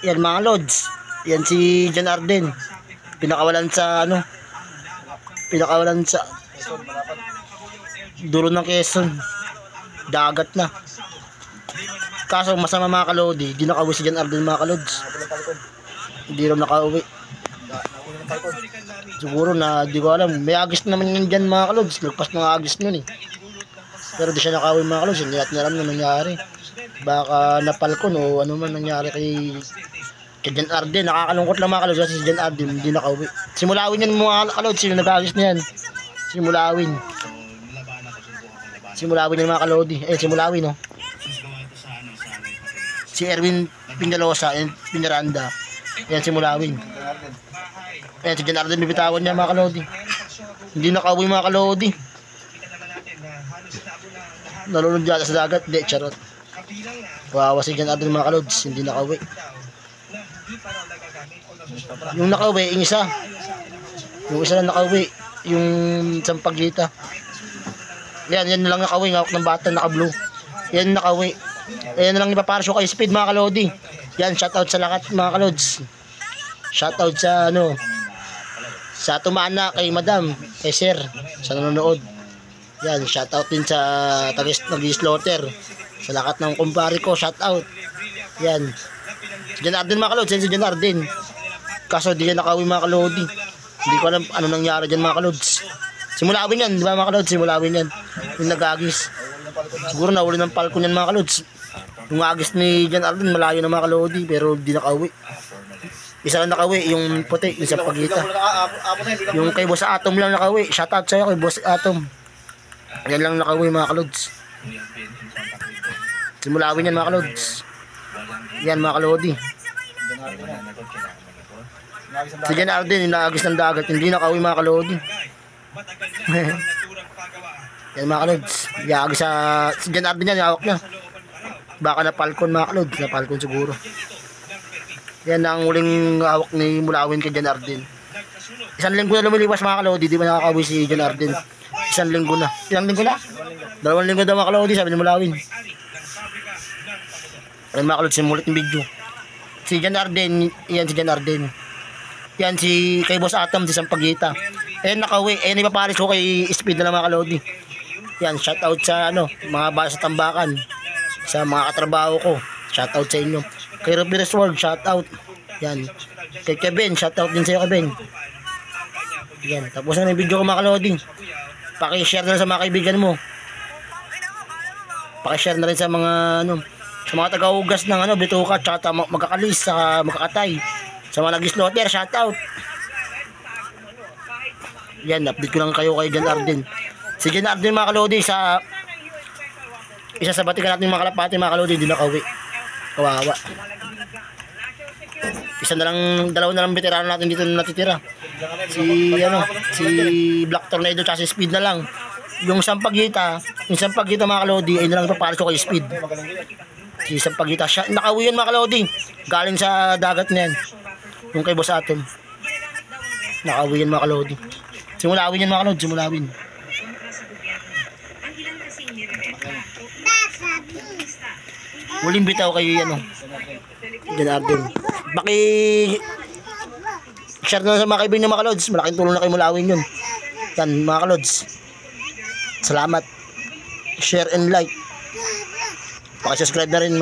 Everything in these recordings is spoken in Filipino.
Yan mga lods. Yan si John Arden. Pinakawalan sa ano? Pinakawalan sa dulo ng Quezon. Dagat na. Kaso masama mga kalodi, di nakauwi si John Arden mga kalods. Hindi rin nakauwi. Siguro na di ko alam. May agis naman yun dyan mga kalods. Lagpas ng agis nun eh. Pero di siya nakauwi mga kalods. Hindi natin alam na nangyari. Baka napalkon o ano man nangyari kay John Arden. Nakakalungkot lang mga kalods kasi si John Arden hindi nakauwi. Simulawin yan mga kalods. Sino nag-agis na yan? Simulawin. Simulawin yan mga kalodi. Simulawin no. Si Erwin Peñalosa and Peñaranda. Yan simulawin. Ayan si John Arden bibitawan niya mga kalodi. Hindi nakauwi mga kalodi. Nalulod yata sa dagat. Hindi, charot. Wawa si John Arden mga kalods. Hindi nakauwi. Yung nakauwi, yung isa. Yung isa lang nakauwi. Yung Sampaguita. Yan lang nakauwi. Ngawak ng bata, naka-blue. Yan nakauwi. Ayan lang ipaparasyo kay Speed mga kalodi. Yan, shoutout sa lahat mga kalods. Shoutout sa ano, sa tumana kay madam, kay sir, sa nanonood. Yan, shoutout din sa nag-slaughter. Sa lahat ng kumpare ko, shoutout. Yan. Si John Arden mga kalods, yan si John Arden. Kaso di yan nakauwi mga kalodi. Hindi ko alam ano nangyari dyan mga kalods. Simulawin yan, di ba mga kalods? Simulawin yan. Yung nag-agis. Siguro nahuli ng palkon yan mga kalods. Yung agis ni John Arden malayo na mga kalodi pero di nakauwi. Isa lang nakauwi, yung puti, yung Sampaguita. Yung kay Boss Atom lang nakauwi. Shoutout sa'yo kay Boss Atom. Yan lang nakauwi mga kalods. Simulawin yan mga kalods. Yan mga kalodi. Si John Arden, yung naagis ng dagat, hindi nakauwi mga kalodi. Yan mga kalods. Yagi sa si John Arden yan, hawak niya. Baka na palkon mga kalods. Na palkon siguro. Yan ang huling hawak ni Mulawin kay John Arden. Isang linggo na lumiliwas mga kalodi. Di ba nakakauwi si John Arden? Isang linggo na. Ilang linggo na? 2 linggo daw mga kalodi, sabi ni Mulawin. Ayan mga kalodi, simulit yung video. Si John Arden, yan si John Arden. Yan si kay Boss Atom, si Sampaguita. Ayan nakauwi. Ayan ipaparis ko kay Speed na lang mga kalodi. Yan, shoutout sa ano, mga basa sa tambakan. Sa mga katrabaho ko. Shoutout sa inyo. Kay Robert's World, shoutout. Yan. Kay Kevin, shoutout din sa iyo Kevin. Yan, tapos na yung video ko mga kalodi. Paki-share na rin sa mga kaibigan mo. Paki-share na rin sa mga ano, sa mga taga-ugas ng ano, bituka, tsaka magkakalis, saka magkakatay. Sa mga nag-slaughter, shoutout. Yan, update ko lang kayo kay John Arden. Si John Arden mga kalodi, sa isa sa batikan natin mga kalapati mga kalodi, hindi nakauwi. Kawawa. Isa na lang, 2 na lang veterano natin dito na natitira. Si ano, si Black Tornado tsaka si Speed na lang. Yung Sampaguita mga kalodi ay nalang ipapalis ko kay Speed. Si Sampaguita, siya nakauwi yan mga kalodi. Galing sa dagat na yan. Yung kay Boss Atom. Nakauwi yan mga kalodi. Simulawin yan mga kalodi, simulawin. Huling bitaw kay ano, John Arden. Baki share na sa mga kaibigan mga kalods. Malaking tulong na kay Mulawin yun. Yan mga kalods. Salamat. Share and like. Paki-subscribe na rin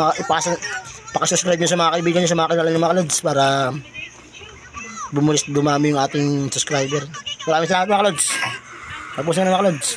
paki-subscribe nyo sa mga kaibigan nyo, sa mga kilala ng mga kalods para dumami yung ating subscriber. Maraming salamat mga kalods. Tapos na mga kalods.